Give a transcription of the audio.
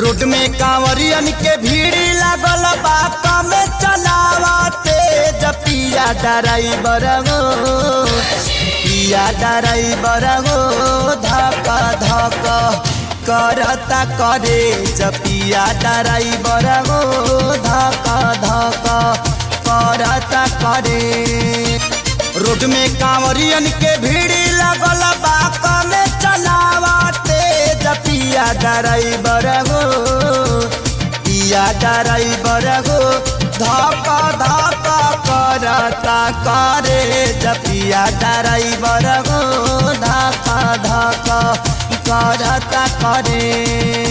Road में कांवरियन के भीड़ लागल बा कम चलावते पिया ड्राइवर गो पिया ड्राइवर गो धक धक करता करे पिया ड्राइवर गो धक धक करता करे। रोड में कांवरियन के भीड़ लागल बा कम चलावते पिया ड्राइवर गो पिया ड्राइवर गो धक धक करता करे पिया ड्राइवर गो धक धक करता करे।